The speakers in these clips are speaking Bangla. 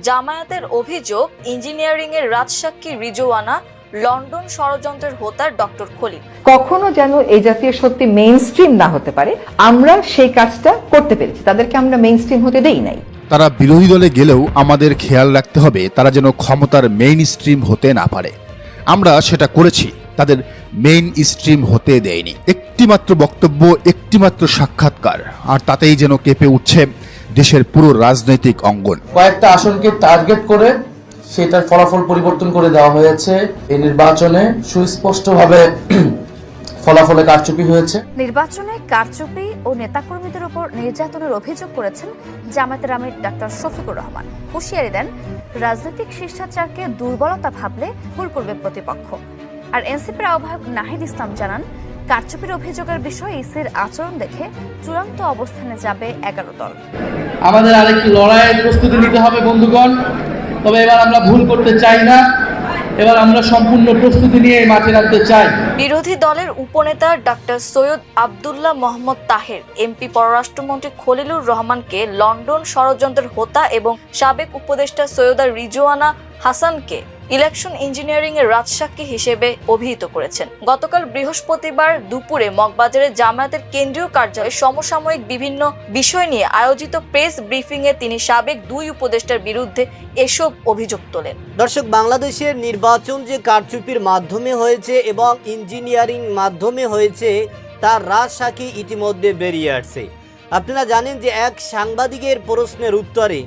জামায়াতের অভিযোগ, ইঞ্জিনিয়ারিং এর রাজসাক্ষী রিজওয়ানা লন্ডন ষড়যন্ত্রের হোতার ডক্টর খলিল। কখনো যেন এই জাতীয় সত্যি মেইন স্ট্রিম না হতে পারে, আমরা সেই কাজটা করতে পেরেছি। তাদেরকে আমরা মেইন স্ট্রিম হতে দেই নাই। তারা বিরোধী দলে গেলেও আমাদের খেয়াল রাখতে হবে তারা যেন ক্ষমতার মেইন স্ট্রিম হতে না পারে। আমরা সেটা করেছি, তাদের মেইন স্ট্রিম হতে দেয়নি। একটিমাত্র বক্তব্য, একটিমাত্র সাক্ষাৎকার, আর তাতেই যেন কেঁপে উঠছে দেশের পুরো রাজনৈতিক অঙ্গন। কয়েকটা আসনকে টার্গেট করে সেটার ফলাফল পরিবর্তন করে দেওয়া হয়েছে। এই নির্বাচনে সুস্পষ্টভাবে ফলাফলে কারচুপি হয়েছে। নির্বাচনে কারচুপি ও নেতাকর্মীদের উপর নির্যাতনের অভিযোগ করেছেন জামায়াতের আমির ডাক্তার শফিকুর রহমান। হুঁশিয়ারি দেন, রাজনৈতিক শিষ্টাচারকে দুর্বলতা ভাবলে ভুল করবে প্রতিপক্ষ। আর এনসিপির আহ্বায়ক নাহিদ ইসলাম জানান, কারচুপির অভিযোগের বিষয়ে ইসির আচরণ দেখে চূড়ান্ত অবস্থানে যাবে 11 দল। আমাদের আরেকটি লড়াইয়ের প্রস্তুতি নিতে হবে বন্ধুগণ, তবে এবার আমরা ভুল করতে চাই না। এবার আমরা সম্পূর্ণ প্রস্তুতি নিয়ে মাঠে নামতে চাই। বিরোধী দলের উপনেতা ডাক্তার সৈয়দ আব্দুল্লাহ মোহাম্মদ তাহের এমপি পররাষ্ট্রমন্ত্রী খলিলুর রহমানকে লন্ডন ষড়যন্ত্রের হোতা এবং সাবেক উপদেষ্টা সৈয়দা রিজওয়ানা হাসানকে ইলেকশন ইঞ্জিনিয়ারিং এর রাজসাক্ষী হিসেবে অভিহিত করেছেন। গতকাল বৃহস্পতিবার দুপুরে মগবাজারে জামায়াতের কেন্দ্রীয় কার্যালয়ে সমসাময়িক বিভিন্ন বিষয় নিয়ে আয়োজিত প্রেস ব্রিফিং এ তিনি সাবেক 2 উপদেষ্টার বিরুদ্ধে এসব অভিযোগ তোলেন। দর্শক, বাংলাদেশের নির্বাচন যে কারচুপির মাধ্যমে হয়েছে এবং ইঞ্জিনিয়ারিং মাধ্যমে হয়েছে তার রাজসাক্ষী ইতিমধ্যে বেরিয়ে আসছে। আপনারা জানেন যে এক সাংবাদিকের প্রশ্নের উত্তরে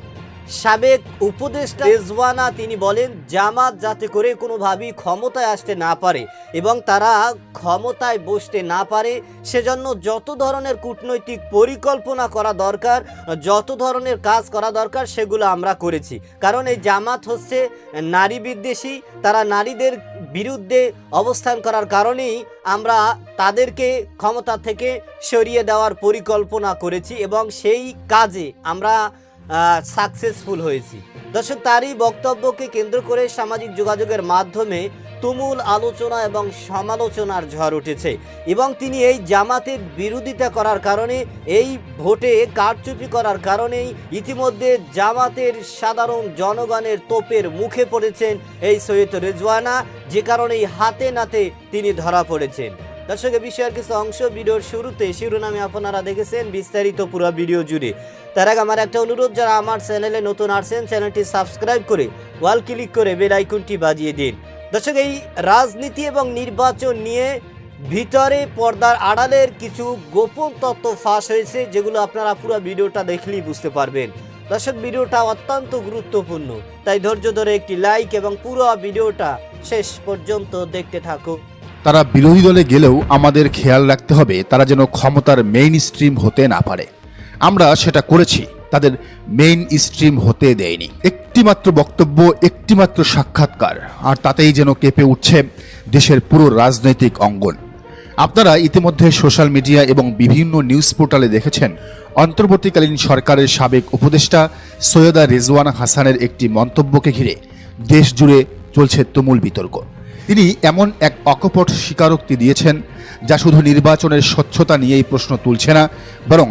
সাবেক উপদেষ্টা রিজওয়ানা তিনি বলেন, জামাত যাতে করে কোনোভাবেই ক্ষমতায় আসতে না পারে এবং তারা ক্ষমতায় বসতে না পারে, সেজন্য যত ধরনের কূটনৈতিক পরিকল্পনা করা দরকার, যত ধরনের কাজ করা দরকার সেগুলো আমরা করেছি। কারণ এই জামাত হচ্ছে নারী বিদ্বেষী, তারা নারীদের বিরুদ্ধে অবস্থান করার কারণেই আমরা তাদেরকে ক্ষমতা থেকে সরিয়ে দেওয়ার পরিকল্পনা করেছি এবং সেই কাজে আমরা সাকসেসফুল হয়েছি। দর্শক, তারই বক্তব্যকে কেন্দ্র করে সামাজিক যোগাযোগের মাধ্যমে তুমুল আলোচনা এবং সমালোচনার ঝড় উঠেছে এবং তিনি এই জামাতের বিরোধিতা করার কারণে, এই ভোটে কারচুপি করার কারণেই ইতিমধ্যে জামাতের সাধারণ জনগণের তোপের মুখে পড়েছেন এই সৈয়দ রিজওয়ানা, যে কারণেই হাতে নাতে তিনি ধরা পড়েছেন। দর্শক, এই বিষয়ের কিছু অংশ ভিডিওর শুরুতে শিরোনামে আপনারা দেখেছেন, বিস্তারিত পুরো ভিডিও জুড়ে। তার আগে আমার একটা অনুরোধ, যারা আমার চ্যানেলে নতুন আসছেন চ্যানেলটি সাবস্ক্রাইব করে ওয়াল ক্লিক করে বেল আইকনটি বাজিয়ে দিন। দর্শক, এই রাজনীতি এবং নির্বাচন নিয়ে ভিতরে পর্দার আড়ালের কিছু গোপন তথ্য ফাঁস হয়েছে, যেগুলো আপনারা পুরো ভিডিওটা দেখলেই বুঝতে পারবেন। দর্শক, ভিডিওটা অত্যন্ত গুরুত্বপূর্ণ, তাই ধৈর্য ধরে একটি লাইক এবং পুরো ভিডিওটা শেষ পর্যন্ত দেখতে থাকুন। তারা বিরোধী দলে গেলেও আমাদের খেয়াল রাখতে হবে তারা যেন ক্ষমতার মেইন স্ট্রিম হতে না পারে। আমরা সেটা করেছি, তাদের মেইন স্ট্রিম হতে দেয়নি। একটিমাত্র বক্তব্য, একটিমাত্র সাক্ষাৎকার, আর তাতেই যেন কেঁপে উঠছে দেশের পুরো রাজনৈতিক অঙ্গন। আপনারা ইতিমধ্যে সোশ্যাল মিডিয়া এবং বিভিন্ন নিউজ পোর্টালে দেখেছেন, অন্তর্বর্তীকালীন সরকারের সাবেক উপদেষ্টা সৈয়দা রিজওয়ানা হাসানের একটি মন্তব্যকে ঘিরে দেশ জুড়ে চলছে তুমুল বিতর্ক। তিনি এমন এক অকপট স্বীকারোক্তি দিয়েছেন যা শুধু নির্বাচনের স্বচ্ছতা নিয়েই প্রশ্ন তুলছে না, বরং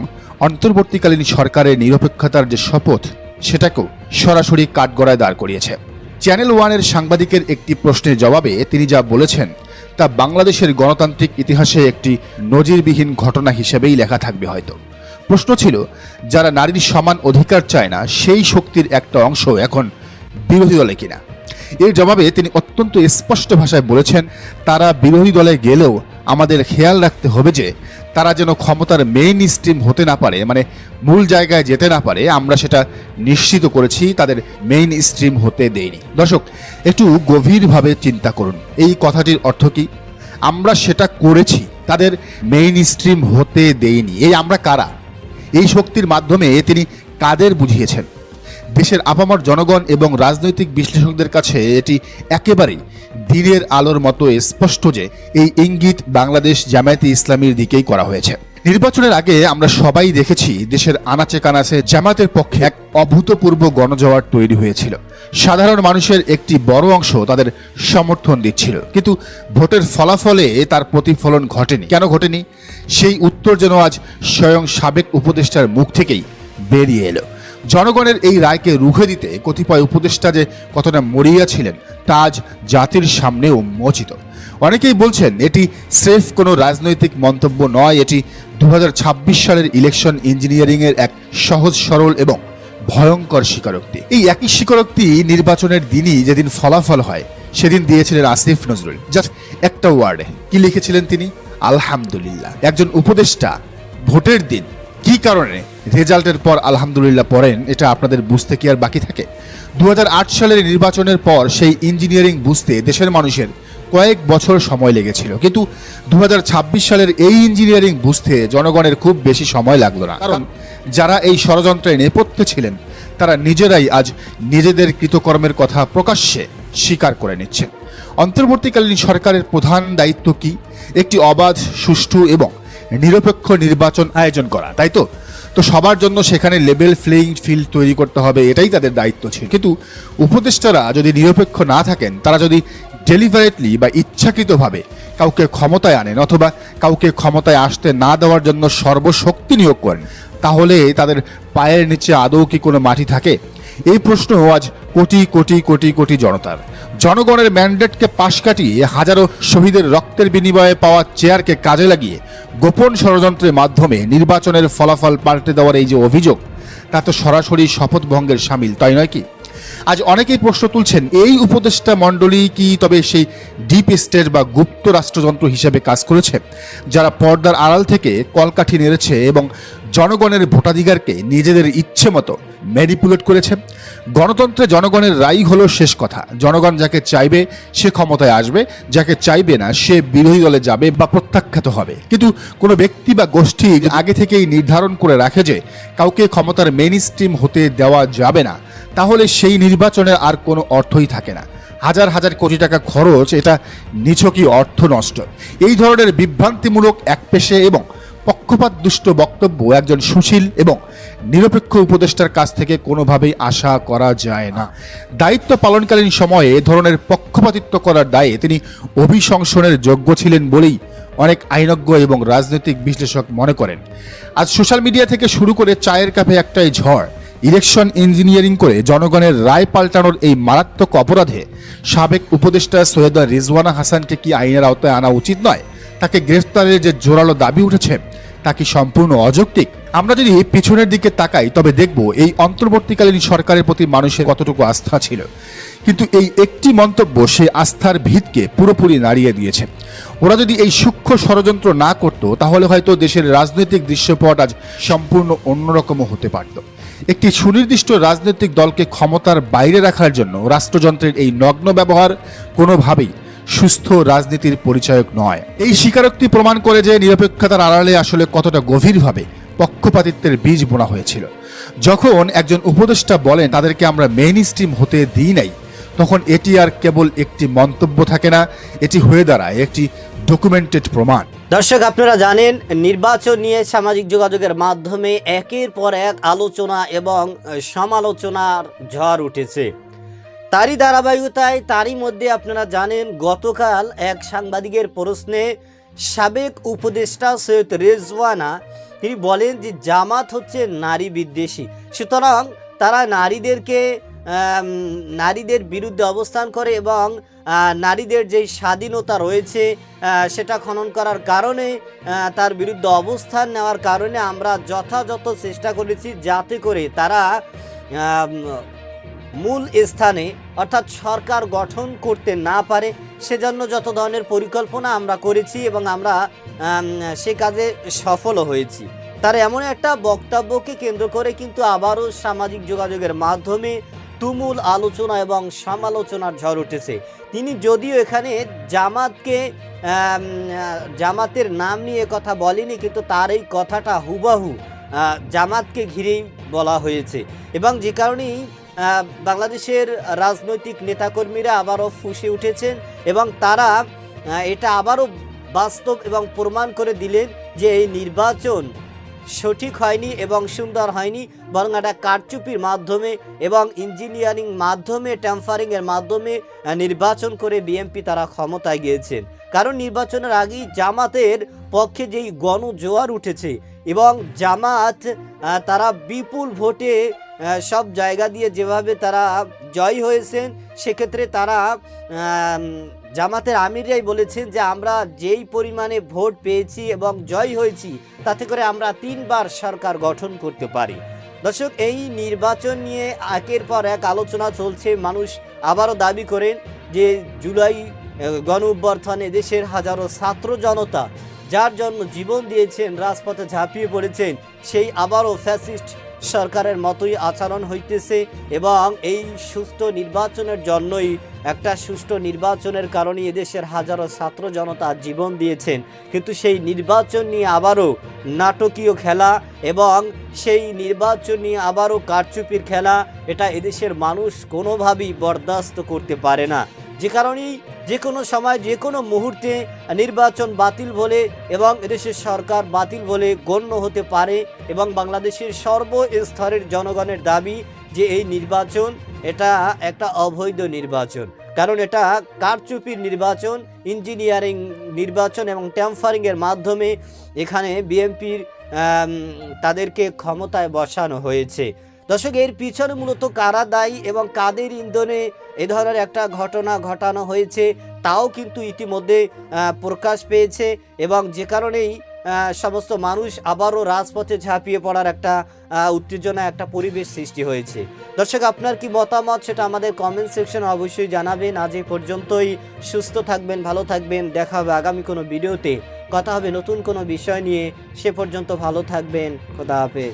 অন্তর্বর্তীকালীন সরকারের নিরপেক্ষতার যে শপথ সেটাকেও সরাসরি কাঠগড়ায় দাঁড় করিয়েছে। চ্যানেল ওয়ানের সাংবাদিকের একটি প্রশ্নের জবাবে তিনি যা বলেছেন তা বাংলাদেশের গণতান্ত্রিক ইতিহাসে একটি নজিরবিহীন ঘটনা হিসেবেই লেখা থাকবে হয়তো। প্রশ্ন ছিল, যারা নারীর সমান অধিকার চায় না সেই শক্তির একটা অংশ এখন বিরোধী দলে কিনা। এর জবাবে তিনি অত্যন্ত স্পষ্ট ভাষায় বলেছেন, তারা বিরোধী দলে গেলেও আমাদের খেয়াল রাখতে হবে যে তারা যেন ক্ষমতার মেইন স্ট্রিম হতে না পারে, মানে মূল জায়গায় যেতে না পারে। আমরা সেটা নিশ্চিত করেছি, তাদের মেইন স্ট্রিম হতে দেয়নি। দর্শক, একটু গভীরভাবে চিন্তা করুন, এই কথাটির অর্থ কি? আমরা সেটা করেছি, তাদের মেইন স্ট্রিম হতে দেয়নি। এই আমরা কারা? এই শক্তির মাধ্যমে তিনি কাদের বুঝিয়েছেন? দেশের আপামর জনগণ এবং রাজনৈতিক বিশ্লেষকদের কাছে এটি একেবারেই দিনের আলোর মতো স্পষ্ট যে এই ইঙ্গিত বাংলাদেশ জামায়াতে ইসলামীর দিকেই করা হয়েছে। নির্বাচনের আগে আমরা সবাই দেখেছি দেশের আনাচে কানাচে জামায়াতের পক্ষে এক অভূতপূর্ব গণজোয়ার তৈরি হয়েছিল। সাধারণ মানুষের একটি বড় অংশ তাদের সমর্থন দিচ্ছিল, কিন্তু ভোটের ফলাফলে তার প্রতিফলন ঘটেনি। কেন ঘটেনি? সেই উত্তর যেন আজ স্বয়ং সাবেক উপদেষ্টার মুখ থেকেই বেরিয়ে এলো। জনগণের এই রায়কে রুখে দিতে কতিপয় উপদেষ্টা যে কতটা মরিয়া ছিলেন তা আজ জাতির সামনে উন্মোচিত। অনেকেই বলছেন এটি স্রেফ কোনো রাজনৈতিক মন্তব্য নয়, এটি 2026 সালের ইলেকশন ইঞ্জিনিয়ারিংয়ের এক সহজ সরল এবং ভয়ঙ্কর স্বীকারোক্তি। এই একই স্বীকারোক্তি নির্বাচনের দিনই যেদিন ফলাফল হয় সেদিন দিয়েছিলেন আসিফ নজরুল। জাস্ট একটা ওয়ার্ডে কি লিখেছিলেন তিনি? আলহামদুলিল্লাহ। একজন উপদেষ্টা ভোটের দিন কি কারণে রেজাল্টের পর আলহামদুলিল্লাহ পড়েন এটা আপনাদের বুঝতে কি আর বাকি থাকে? 2008 সালের নির্বাচনের পর সেই ইঞ্জিনিয়ারিং বুঝতে দেশের মানুষের কয়েক বছর সময় লেগেছিল, কিন্তু 2026 সালের এই ইঞ্জিনিয়ারিং বুঝতে জনগণের খুব বেশি সময় লাগলো না। কারণ যারা এই ষড়যন্ত্রে নেপথ্যে ছিলেন তারা নিজেরাই আজ নিজেদের কৃতকর্মের কথা প্রকাশ্যে স্বীকার করে নিচ্ছেন। অন্তর্বর্তীকালীন সরকারের প্রধান দায়িত্ব কি? একটি অবাধ, সুষ্ঠু এবং নিরপেক্ষ নির্বাচন আয়োজন করা, তাই তো? সবার জন্য সেখানে লেভেল প্লেইং ফিল্ড তৈরি করতে হবে, এটাই তাদের দায়িত্ব ছিল। কিন্তু উপদেষ্টারা যদি নিরপেক্ষ না থাকেন, তারা যদি ডেলিভারেটলি বা ইচ্ছাকৃতভাবে কাউকে ক্ষমতায় আনেন অথবা কাউকে ক্ষমতায় আসতে না দেওয়ার জন্য সর্বশক্তি নিয়োগ করেন, তাহলে তাদের পায়ের নিচে আদৌ কি কোনো মাটি থাকে? এই প্রশ্ন আজ কোটি কোটি কোটি কোটি জনগণের ম্যান্ডেটকে পাশ কাটিয়ে হাজারো শহীদের রক্তের বিনিময়ে পাওয়া চেয়ারকে কাজে লাগিয়ে গোপন ষড়যন্ত্রের মাধ্যমে নির্বাচনের ফলাফল পাল্টে দেওয়ার এই যে অভিযোগ, তা তো সরাসরি শপথ ভঙ্গের শামিল, তাই নয় কি? আজ অনেকেই প্রশ্ন তুলছেন, এই উপদেষ্টা মণ্ডলী কি তবে সেই ডিপ স্টেট বা গুপ্ত রাষ্ট্রযন্ত্র হিসেবে কাজ করেছে, যারা পর্দার আড়াল থেকে কলকাঠি নেড়েছে এবং জনগণের ভোটাধিকারকে নিজেদের ইচ্ছে মতো ম্যানিপুলেট করেছে? গণতন্ত্রে জনগণের রায় হলো শেষ কথা। জনগণ যাকে চাইবে সে ক্ষমতায় আসবে, যাকে চাইবে না সে বিরোধী দলে যাবে বা প্রত্যাখ্যাত হবে। কিন্তু কোনো ব্যক্তি বা গোষ্ঠী আগে থেকেই নির্ধারণ করে রাখে যে কাউকে ক্ষমতার মেইন স্ট্রিম হতে দেওয়া যাবে না, তাহলে সেই নির্বাচনের আর কোনো অর্থই থাকে না। হাজার হাজার কোটি টাকা খরচ, এটা নিছকই অর্থ নষ্ট। এই ধরনের বিভ্রান্তিমূলক একপেশে এবং পক্ষপাত দুষ্ট বক্তব্য একজন সুশীল এবং নিরপেক্ষ উপদেষ্টার কাছ থেকে কোনোভাবেই আশা করা যায় না। দায়িত্ব পালনকালীন সময়ে এ ধরনের পক্ষপাতিত্ব করার দায়ে তিনি অভিশংসনের যোগ্য ছিলেন বলেই অনেক আইনজ্ঞ এবং রাজনৈতিক বিশ্লেষক মনে করেন। আজ সোশ্যাল মিডিয়া থেকে শুরু করে চায়ের কাপে একটাই ঝড়। ইলেকশন ইঞ্জিনিয়ারিং করে জনগণের রায় পাল্টানোর এই মারাত্মক অপরাধে সাবেক উপদেষ্টা সৈয়দা রিজওয়ানা হাসানকে কি আইনের আওতায় আনা উচিত নয়? তাকে গ্রেফতারের যে জোরালো দাবি উঠেছে তা কি সম্পূর্ণ অযৌক্তিক? আমরা যদি পিছনের দিকে তাকাই তবে দেখব এই অন্তর্বর্তীকালীন সরকারের প্রতি মানুষের কতটুকু আস্থা ছিল, কিন্তু এই একটি মন্তব্য সে আস্থার ভিতকে পুরোপুরি নাড়িয়ে দিয়েছে। ওরা যদি এই সূক্ষ্ম ষড়যন্ত্র না করত, তাহলে হয়তো দেশের রাজনৈতিক দৃশ্যপট আজ সম্পূর্ণ অন্যরকমও হতে পারত। একটি সুনির্দিষ্ট রাজনৈতিক দলকে ক্ষমতার বাইরে রাখার জন্য রাষ্ট্রযন্ত্রের এই নগ্ন ব্যবহার কোনোভাবেই সুস্থ রাজনীতির পরিচায়ক নয়। এই স্বীকারোক্তি প্রমাণ করে যে নিরপেক্ষতার আড়ালে আসলে কতটা গভীরভাবে পক্ষপাতিত্বের বীজ বোনা হয়েছিল। যখন একজন উপদেষ্টা বলেন তাদেরকে আমরা মেইন স্ট্রিম হতে দিই নাই, তখন এটি আর কেবল একটি মন্তব্য থাকে না, এটি হয়ে দাঁড়ায় একটি ডকুমেন্টেড প্রমাণ। দর্শক, আপনারা জানেন নির্বাচন নিয়ে সামাজিক যোগাযোগের মাধ্যমে একের পর এক আলোচনা এবং সমালোচনার ঝড় উঠেছে। তারই ধারাবাহিকতায় তারই মধ্যে আপনারা জানেন গতকাল এক সাংবাদিকের প্রশ্নে সাবেক উপদেষ্টা সৈয়দ রেজওয়ানা তিনি বলেন যে জামাত হচ্ছে নারী বিদ্বেষী, সুতরাং তারা নারীদের বিরুদ্ধে অবস্থান করে এবং নারীদের যেই স্বাধীনতা রয়েছে সেটা খনন করার কারণে তার বিরুদ্ধে অবস্থান নেওয়ার কারণে আমরা যথাযথ চেষ্টা করেছি যাতে করে তারা মূল স্থানে অর্থাৎ সরকার গঠন করতে না পারে, সেজন্য যত ধরনের পরিকল্পনা আমরা করেছি এবং আমরা সে কাজে সফলও হয়েছি। তার এমন একটা বক্তব্যকে কেন্দ্র করে কিন্তু আবারও সামাজিক যোগাযোগের মাধ্যমে তুমুল আলোচনা এবং সমালোচনার ঝড় উঠেছে। তিনি যদিও এখানে জামাতের নাম নিয়ে কথা বলেনি, কিন্তু তার এই কথাটা হুবহু জামাতকে ঘিরেই বলা হয়েছে এবং যে কারণেই বাংলাদেশের রাজনৈতিক নেতাকর্মীরা আবারও ফুঁসে উঠেছেন এবং তারা এটা আবারও বাস্তব এবং প্রমাণ করে দিলেন যে এই নির্বাচন সঠিক হয়নি এবং সুন্দর হয়নি, বরং একটা কারচুপির মাধ্যমে এবং ইঞ্জিনিয়ারিং মাধ্যমে ট্যাম্পারিংয়ের মাধ্যমে নির্বাচন করে বিএনপি তারা ক্ষমতায় গিয়েছেন। কারণ নির্বাচনের আগেই জামাতের পক্ষে যেই গণজোয়ার উঠেছে এবং জামাত তারা বিপুল ভোটে সব জায়গা দিয়ে যেভাবে তারা জয় হয়েছেন, সেক্ষেত্রে তারা জামাতের আমিরাই বলেছেন যে আমরা যেই পরিমাণে ভোট পেয়েছি এবং জয় হয়েছি, তাতে করে আমরা 3বার সরকার গঠন করতে পারি। দর্শক, এই নির্বাচন নিয়ে একের পর এক আলোচনা চলছে। মানুষ আবারও দাবি করেন যে জুলাই গণ অভ্যুত্থানে দেশের হাজারো ছাত্র জনতা যার জন্য জীবন দিয়েছেন, রাজপথে ঝাঁপিয়ে পড়েছেন, সেই আবারও ফ্যাসিস্ট সরকারের মতোই আচরণ হইতেছে এবং এই সুষ্ঠু নির্বাচনের জন্যই, একটা সুষ্ঠু নির্বাচনের কারণে এদেশের হাজারো ছাত্র জনতা জীবন দিয়েছেন, কিন্তু সেই নির্বাচন নিয়ে আবারও নাটকীয় খেলা এবং সেই নির্বাচন নিয়ে আবারও কারচুপির খেলা, এটা এদেশের মানুষ কোনোভাবেই বরদাস্ত করতে পারে না। যে কারণেই যে কোনো সময় যে কোনো মুহূর্তে নির্বাচন বাতিল বলে এবং এদেশের সরকার বাতিল বলে গণ্য হতে পারে এবং বাংলাদেশের সর্বস্তরের জনগণের দাবি যে এই নির্বাচন এটা একটা অবৈধ নির্বাচন, কারণ এটা কারচুপির নির্বাচন, ইঞ্জিনিয়ারিং নির্বাচন এবং ট্যাম্পারিংয়ের মাধ্যমে এখানে বিএনপির তাদেরকে ক্ষমতায় বসানো হয়েছে। দর্শক, এর পিছনে মূলত কারা দায়ী এবং কাদের ইন্ধনে এ ধরনের একটা ঘটনা ঘটানো হয়েছে তাও কিন্তু ইতিমধ্যে প্রকাশ পেয়েছে এবং যে কারণেই সমস্ত মানুষ আবারও রাজপথে ঝাঁপিয়ে পড়ার একটা উত্তেজনা, একটা পরিবেশ সৃষ্টি হয়েছে। দর্শক, আপনার কি মতামত সেটা আমাদের কমেন্ট সেকশনে অবশ্যই জানাবেন। আজ এই পর্যন্তই। সুস্থ থাকবেন, ভালো থাকবেন। দেখা হবে আগামী কোনো ভিডিওতে, কথা হবে নতুন কোনো বিষয় নিয়ে। সে পর্যন্ত ভালো থাকবেন। খোদা হাফেজ।